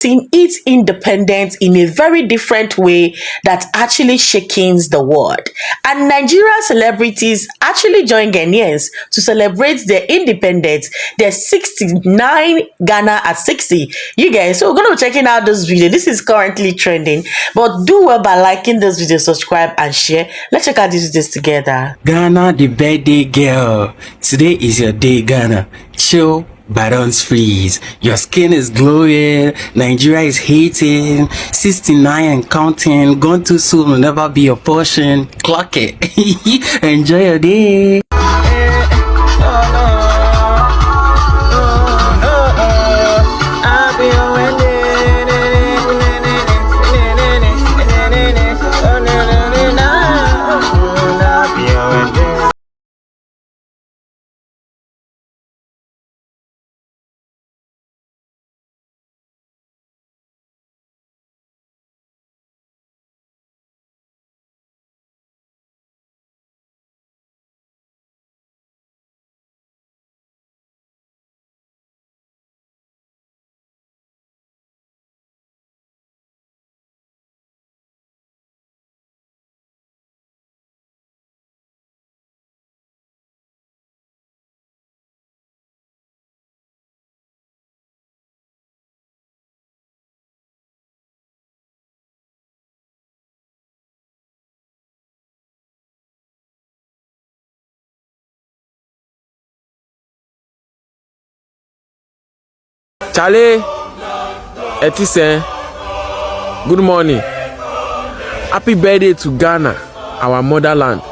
getting its independence in a very different way that actually shakens the world. And Nigerian celebrities actually joined Ghanaians to celebrate their independence. They're 69, Ghana at 60. You guys, so we're going to be checking out this video. This is currently trending. But do well by liking this video, subscribe and share. Let's check out these videos together. Ghana, the birthday girl. Today is your day, Ghana. Chill, but don't freeze. Your skin is glowing. Nigeria is hating. 69 and counting. Gone too soon will never be your portion. Clock it. Enjoy your day. Charlie, Etisen, good morning. Happy birthday to Ghana, our motherland,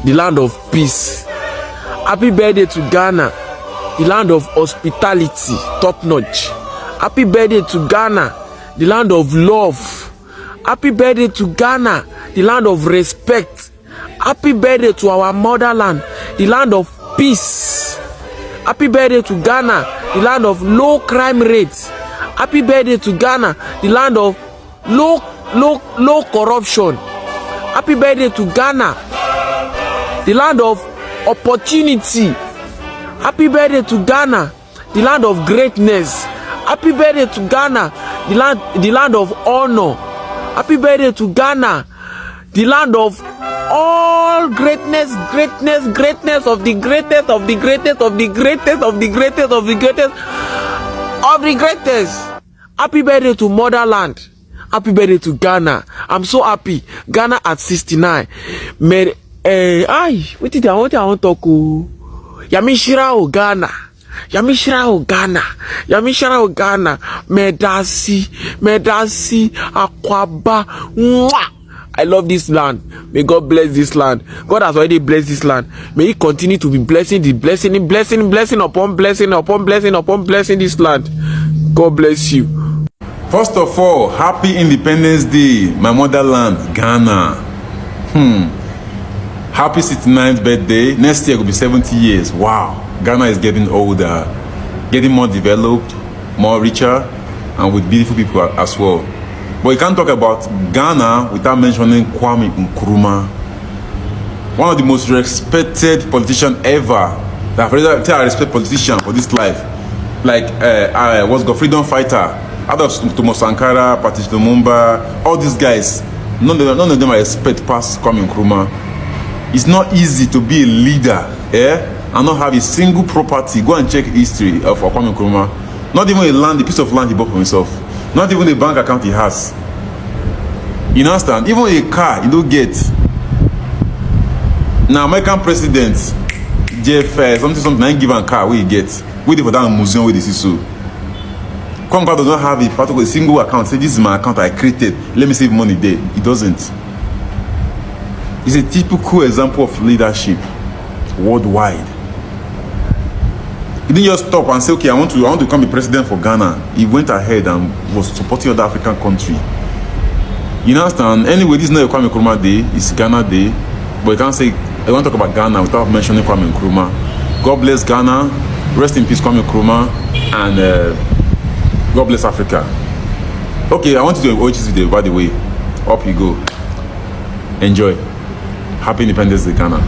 the land of peace. Happy birthday to Ghana, the land of hospitality, top notch. Happy birthday to Ghana, the land of love. Happy birthday to Ghana, the land of respect. Happy birthday to our motherland, the land of peace. Happy birthday to Ghana, the land of low crime rates. Happy birthday to Ghana, the land of low corruption. Happy birthday to Ghana, the land of opportunity. Happy birthday to Ghana, the land of greatness. Happy birthday to Ghana, the land of honor. Happy birthday to Ghana, the land of all greatness of the greatest of the greatest of the greatest of the greatest of the greatest of the greatest. Happy birthday to motherland. Happy birthday to Ghana. I'm so happy. Ghana at 69. What did I want to talk? Yamishira o Ghana. Yamishira o Ghana. Yamishira o Ghana. Medasi Akwaba. Mwah! I love this land. May God bless this land. God has already blessed this land. May He continue to be blessing upon blessing this land. God bless you. First of all, happy Independence Day, my motherland, Ghana. Happy 69th birthday. Next year will be 70 years. Wow. Ghana is getting older, getting more developed, more richer, and with beautiful people as well. But you can't talk about Ghana without mentioning Kwame Nkrumah, one of the most respected politicians ever. I've already tell I respect politicians for this life. Like I was a freedom fighter. Out of Thomas Sankara, Patrice Lumumba, all these guys, none of them I respect past Kwame Nkrumah. It's not easy to be a leader, and not have a single property. Go and check history of Kwame Nkrumah. Not even a piece of land he bought for himself. Not even a bank account he has. You understand? Even a car you don't get. Now American president, JF, something, I give a car where you get. Wait for that museum where this is so. Kwame does not have a particular single account. Say this is my account I created. Let me save money there. He doesn't. It's a typical example of leadership worldwide. He didn't just stop and say, okay, I want to become the president for Ghana. He went ahead and was supporting other African country. You understand? Anyway, this is not a Kwame Nkrumah day, it's Ghana day. But you can't say, I want to talk about Ghana without mentioning Kwame Nkrumah. God bless Ghana, rest in peace Kwame Nkrumah, and God bless Africa. Okay, I want you to watch this video, by the way. Up you go. Enjoy. Happy Independence Day, Ghana.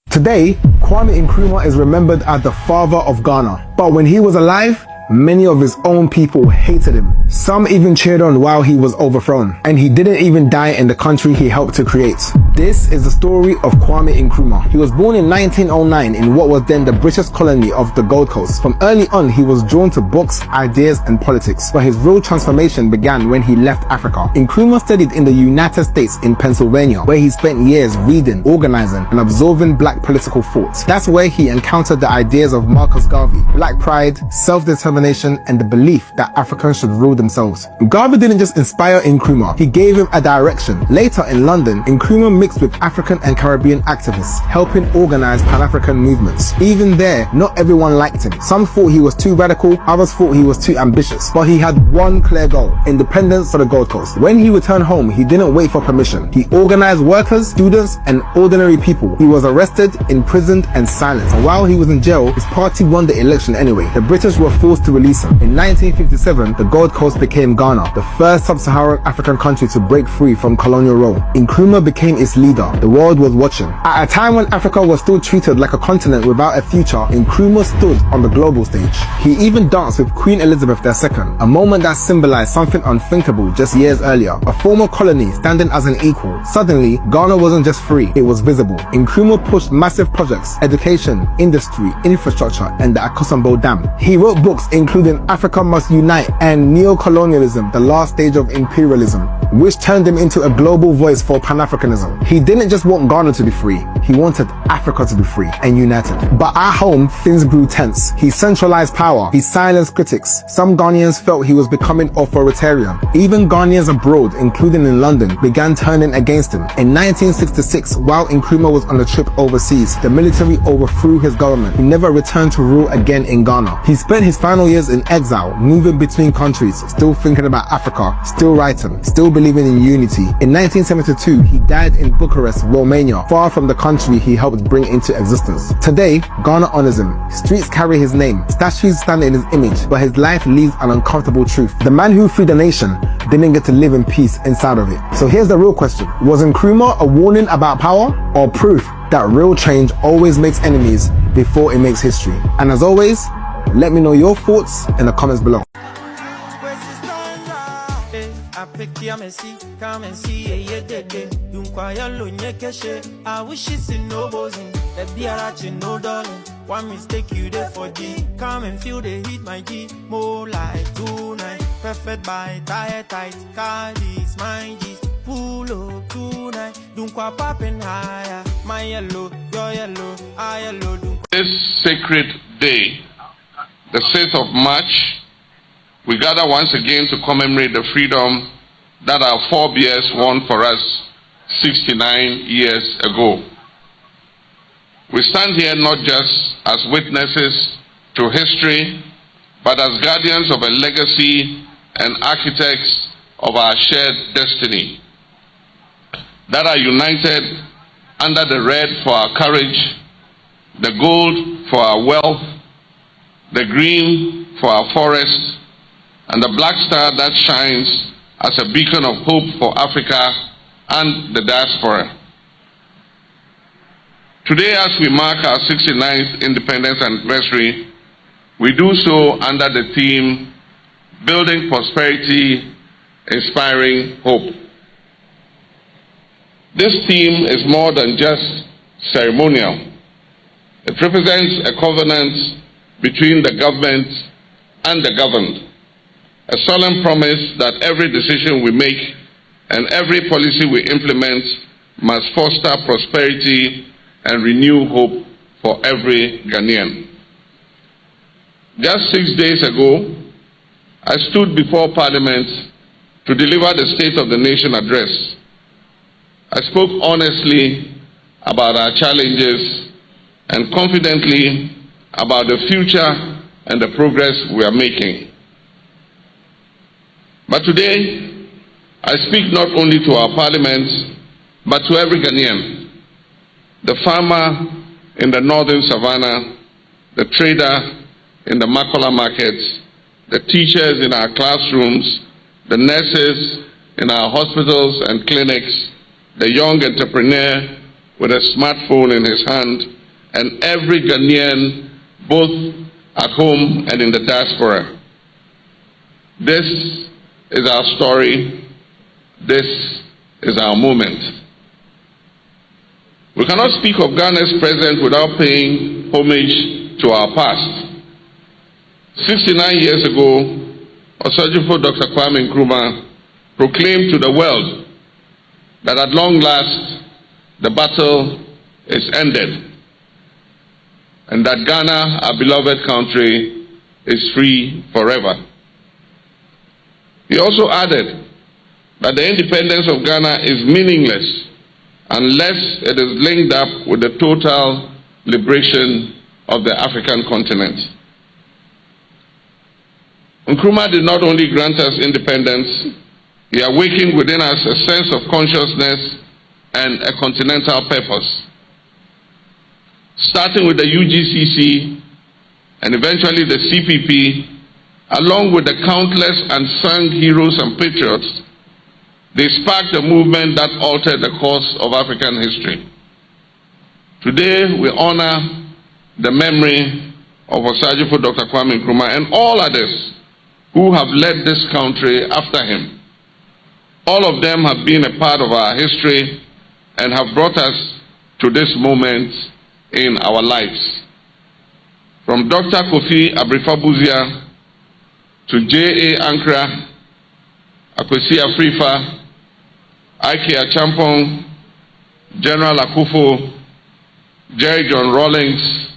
Today, Kwame Nkrumah is remembered as the father of Ghana. But when he was alive, Many of his own people hated him. Some even cheered on while he was overthrown. And he didn't even die in the country he helped to create. This is the story of Kwame Nkrumah. He was born in 1909 in what was then the British colony of the Gold Coast. From early on, he was drawn to books, ideas, and politics, but his real transformation began when he left Africa. Nkrumah studied in the United States in Pennsylvania, where he spent years reading, organizing, and absorbing black political thought. That's where he encountered the ideas of Marcus Garvey, black pride, self-determination, and the belief that Africans should rule themselves. Garvey didn't just inspire Nkrumah, he gave him a direction. Later in London, Nkrumah mixed with African and Caribbean activists, helping organize Pan-African movements. Even there, not everyone liked him. Some thought he was too radical, others thought he was too ambitious. But he had one clear goal: independence for the Gold Coast. When he returned home, he didn't wait for permission. He organized workers, students, and ordinary people. He was arrested, imprisoned, and silenced. And while he was in jail, his party won the election anyway. The British were forced to release him. In 1957, the Gold Coast became Ghana, the first sub-Saharan African country to break free from colonial rule. Nkrumah became its leader. The world was watching. At a time when Africa was still treated like a continent without a future, Nkrumah stood on the global stage. He even danced with Queen Elizabeth II, a moment that symbolized something unthinkable just years earlier. A former colony standing as an equal. Suddenly, Ghana wasn't just free, it was visible. Nkrumah pushed massive projects: education, industry, infrastructure, and the Akosombo Dam. He wrote books including Africa Must Unite and Neo-Colonialism, the last stage of imperialism, which turned him into a global voice for Pan-Africanism. He didn't just want Ghana to be free, he wanted Africa to be free and united. But at home, things grew tense. He centralized power, he silenced critics. Some Ghanaians felt he was becoming authoritarian. Even Ghanaians abroad, including in London, began turning against him. In 1966, while Nkrumah was on a trip overseas, the military overthrew his government. He never returned to rule again in Ghana. He spent his final years in exile, moving between countries, still thinking about Africa, still writing, still believing in unity. In 1972, he died in Bucharest, Romania, far from the country he helped bring into existence. Today, Ghana honors him. Streets carry his name, statues stand in his image, but his life leaves an uncomfortable truth. The man who freed the nation didn't get to live in peace inside of it. So here's the real question: was Nkrumah a warning about power, or proof that real change always makes enemies before it makes history? And as always, let me know your thoughts in the comments below. Come and see a day. I wish it's in no bosom. No darling. One mistake you there for G. Come and feel the heat, my G. More like tonight. Perfect by tight. Cardi's my G's. Pull up tonight. Don't quite popping higher. My yellow, your yellow, I yellow. This sacred day, the 6th of March, we gather once again to commemorate the freedom that our forebears won for us 69 years ago. We stand here not just as witnesses to history, but as guardians of a legacy and architects of our shared destiny that are united under the red for our courage, the gold for our wealth, the green for our forests, and the black star that shines as a beacon of hope for Africa and the diaspora. Today, as we mark our 69th independence anniversary, we do so under the theme, Building Prosperity, Inspiring Hope. This theme is more than just ceremonial. It represents a covenant between the government and the governed, a solemn promise that every decision we make and every policy we implement must foster prosperity and renew hope for every Ghanaian. Just 6 days ago, I stood before Parliament to deliver the State of the Nation address. I spoke honestly about our challenges and confidently about the future and the progress we are making. But today, I speak not only to our Parliament, but to every Ghanaian, the farmer in the northern savannah, the trader in the Makola markets, the teachers in our classrooms, the nurses in our hospitals and clinics, the young entrepreneur with a smartphone in his hand, and every Ghanaian, both at home and in the diaspora. This is our story. This is our moment. We cannot speak of Ghana's present without paying homage to our past. 69 years ago, Osojifo Dr. Kwame Nkrumah proclaimed to the world that at long last the battle is ended and that Ghana, our beloved country, is free forever. He also added that the independence of Ghana is meaningless unless it is linked up with the total liberation of the African continent. Nkrumah did not only grant us independence, he awakened within us a sense of consciousness and a continental purpose. Starting with the UGCC and eventually the CPP, along with the countless unsung heroes and patriots, they sparked a movement that altered the course of African history. Today, we honor the memory of Osojifo Dr. Kwame Nkrumah and all others who have led this country after him. All of them have been a part of our history and have brought us to this moment in our lives. From Dr. Kofi Abrifabuzia to J.A. Ankara, Akwesi Afrifa, Ike Achampong, General Akufo, Jerry John Rawlings,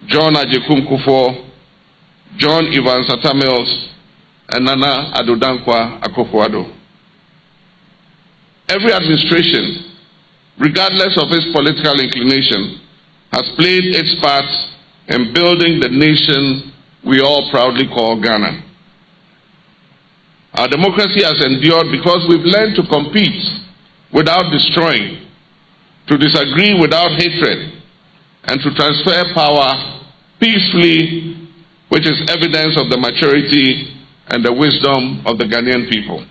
John Ajekum Kufuor, John Evans Atta Mills, and Nana Addo Dankwa Akufo-Addo. Every administration, regardless of its political inclination, has played its part in building the nation we all proudly call Ghana. Our democracy has endured because we've learned to compete without destroying, to disagree without hatred, and to transfer power peacefully, which is evidence of the maturity and the wisdom of the Ghanaian people.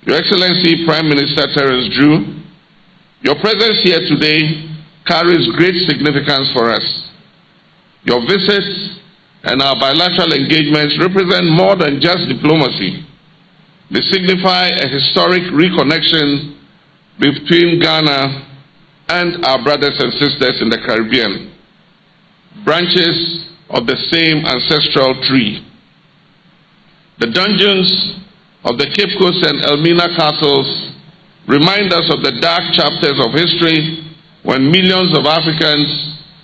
Your Excellency Prime Minister Terence Drew, your presence here today carries great significance for us. Your visits and our bilateral engagements represent more than just diplomacy. They signify a historic reconnection between Ghana and our brothers and sisters in the Caribbean, branches of the same ancestral tree. The dungeons of the Cape Coast and Elmina castles remind us of the dark chapters of history when millions of Africans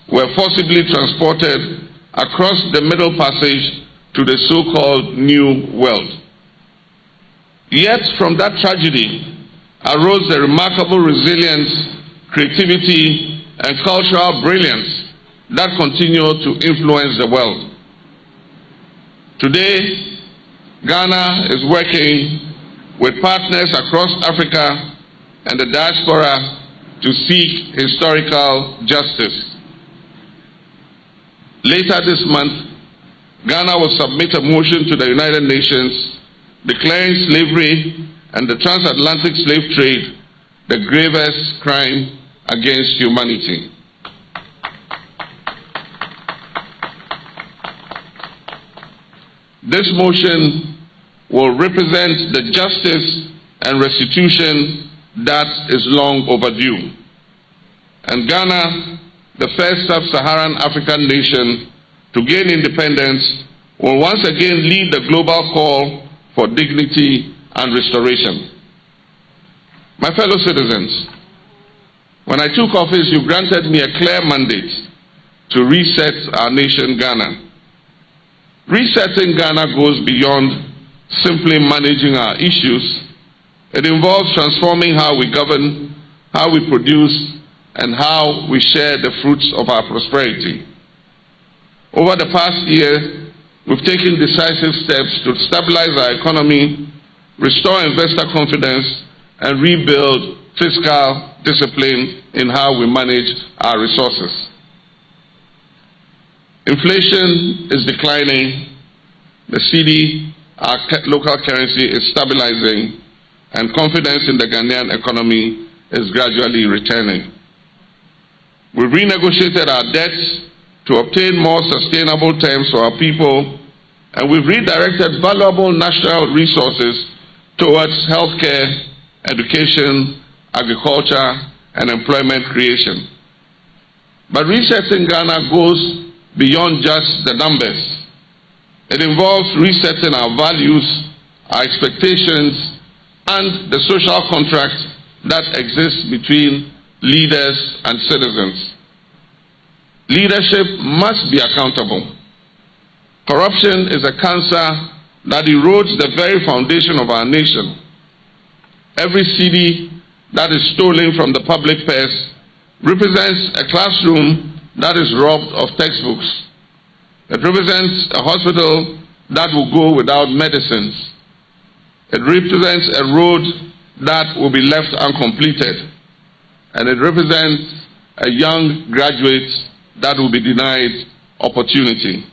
were forcibly transported across the Middle Passage to the so-called New World. Yet from that tragedy arose the remarkable resilience, creativity, and cultural brilliance that continue to influence the world. Today, Ghana is working with partners across Africa and the diaspora to seek historical justice. Later this month, Ghana will submit a motion to the United Nations declaring slavery and the transatlantic slave trade the gravest crime against humanity. This motion will represent the justice and restitution that is long overdue. And Ghana, the first sub-Saharan African nation to gain independence, will once again lead the global call for dignity and restoration. My fellow citizens, when I took office, you granted me a clear mandate to reset our nation, Ghana. Resetting Ghana goes beyond simply managing our issues. It involves transforming how we govern, how we produce, and how we share the fruits of our prosperity. Over the past year, we've taken decisive steps to stabilize our economy, restore investor confidence, and rebuild fiscal discipline in how we manage our resources. Inflation is declining, the cedi, our local currency, is stabilizing, and confidence in the Ghanaian economy is gradually returning. We renegotiated our debts to obtain more sustainable terms for our people, and we've redirected valuable national resources towards healthcare, education, agriculture, and employment creation. But resetting Ghana goes beyond just the numbers. It involves resetting our values, our expectations, and the social contract that exists between leaders and citizens. Leadership must be accountable. Corruption is a cancer that erodes the very foundation of our nation. Every cedi that is stolen from the public purse represents a classroom that is robbed of textbooks. It represents a hospital that will go without medicines. It represents a road that will be left uncompleted. And it represents a young graduate that will be denied opportunity.